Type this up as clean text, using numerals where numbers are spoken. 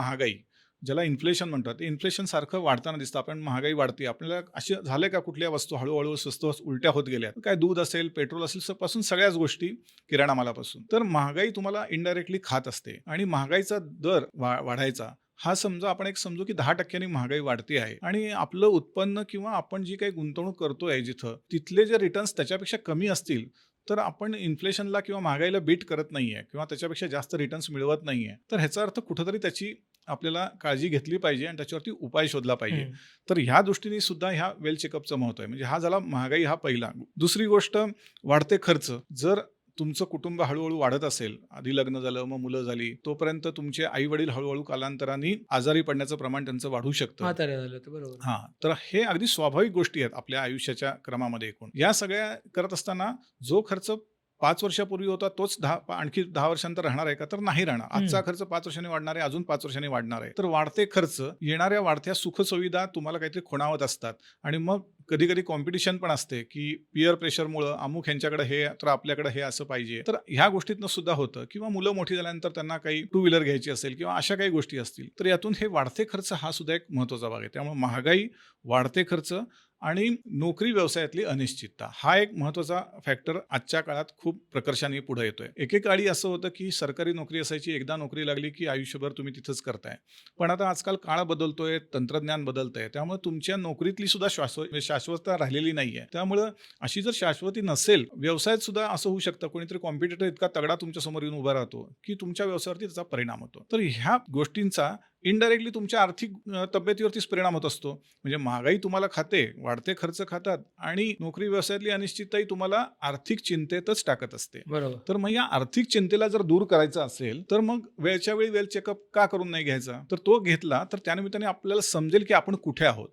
महागाई ज्याला इन्फ्लेशन म्हणतात, ते इन्फ्लेशन सारखं वाढताना दिसतं. आपण महागाई वाढते, आपल्याला असे झाले का कुठल्या वस्तू हळूहळू स्वस्त उलट्या होत गेल्या, काय दूध असेल, पेट्रोल असेल, पासून सगळ्याच गोष्टी, किराणा मालापासून. तर महागाई तुम्हाला इनडायरेक्टली खात असते आणि महागाईचा दर वाढायचा हा समजा आपण एक समजू की 10% महागाई वाढती आहे आणि आपलं उत्पन्न किंवा आपण जी काही गुंतवणूक करतोय जिथं तिथले जे रिटर्न्स त्याच्यापेक्षा कमी असतील तर आपण इन्फ्लेशनला किंवा महागाईला बीट करत नाहीये किंवा त्याच्यापेक्षा जास्त रिटर्न्स मिळवत नाहीये. तर ह्याचा अर्थ कुठेतरी त्याची आपल्याला काळजी घेतली पाहिजे आणि त्याच्यावरती उपाय शोधला पाहिजे. तर ह्या दृष्टीने सुद्धा ह्या वेल चेकअपचं महत्व आहे. म्हणजे हा झाला महागाई हा पहिला. दुसरी गोष्ट वाढते खर्च. जर तुमचं कुटुंब हळूहळू वाढत असेल, आधी लग्न झालं मग मुलं झाली, तोपर्यंत तुमचे आई वडील हळूहळू कालांतराने आजारी पडण्याचं प्रमाण त्यांचं वाढू शकतं. म्हातारे झाले होते, बरोबर. हा, तर हे अगदी स्वाभाविक गोष्टी आहेत आपल्या आयुष्याच्या क्रमामध्ये एकूण. या सगळ्या करत असताना जो खर्च 5 वर्षापूर्वी होता तोच आणखी 10 वर्षांतर राहणार आहे का? तर नाही राहणार. आजचा खर्च 5 वर्षांनी वाढणार आहे, अजून 5 वर्षांनी वाढणार आहे. तर वाढते खर्च, येणाऱ्या वाढत्या सुखसुविधा तुम्हाला काहीतरी खुणावत असतात आणि मग कधी कधी कॉम्पिटिशन पण असते की पिअर प्रेशरमुळं अमुक ह्यांच्याकडे हे तर आपल्याकडे हे असं पाहिजे. तर ह्या गोष्टीतनं सुद्धा होतं किंवा मुलं मोठी झाल्यानंतर त्यांना काही टू व्हीलर घ्यायची असेल किंवा अशा काही गोष्टी असतील तर यातून हे वाढते खर्च हा सुद्धा एक महत्त्वाचा भाग आहे. त्यामुळे महागाई, वाढते खर्च आणि नोकरी व्यवसायातली अनिश्चितता हा एक महत्त्वाचा फॅक्टर आजच्या काळात खूप प्रकर्षाने पुढे येतोय. एकेकाळी असं होतं की सरकारी नोकरी असायची, एकदा नोकरी लागली की आयुष्यभर तुम्ही तिथंच करताय. पण आता आजकाल काळ बदलतोय, तंत्रज्ञान बदलतंय, त्यामुळे तुमच्या नोकरीतली सुद्धा शाश्वतता राहिलेली नाहीये. त्यामुळं अशी जर शाश्वती नसेल, व्यवसायात सुद्धा असं होऊ शकतं कोणीतरी कॉम्पिटिटर इतका तगडा तुमच्या समोर येऊन उभा राहतो की तुमच्या व्यवसायावरती त्याचा परिणाम होतो. तर ह्या गोष्टींचा इनडायरेक्टली तुमच्या आर्थिक तब्येतीवरतीच परिणाम होत असतो. म्हणजे महागाई तुम्हाला खाते, वाढते खर्च खातात आणि नोकरी व्यवसायातली अनिश्चितताही तुम्हाला आर्थिक चिंतेतच टाकत असते. बरोबर. तर मग या आर्थिक चिंतेला जर दूर करायचं असेल तर मग वेळच्या वेळी वेल चेकअप का करून नाही घ्यायचा? तर तो घेतला तर त्यानिमित्ताने आपल्याला समजेल की आपण कुठे आहोत.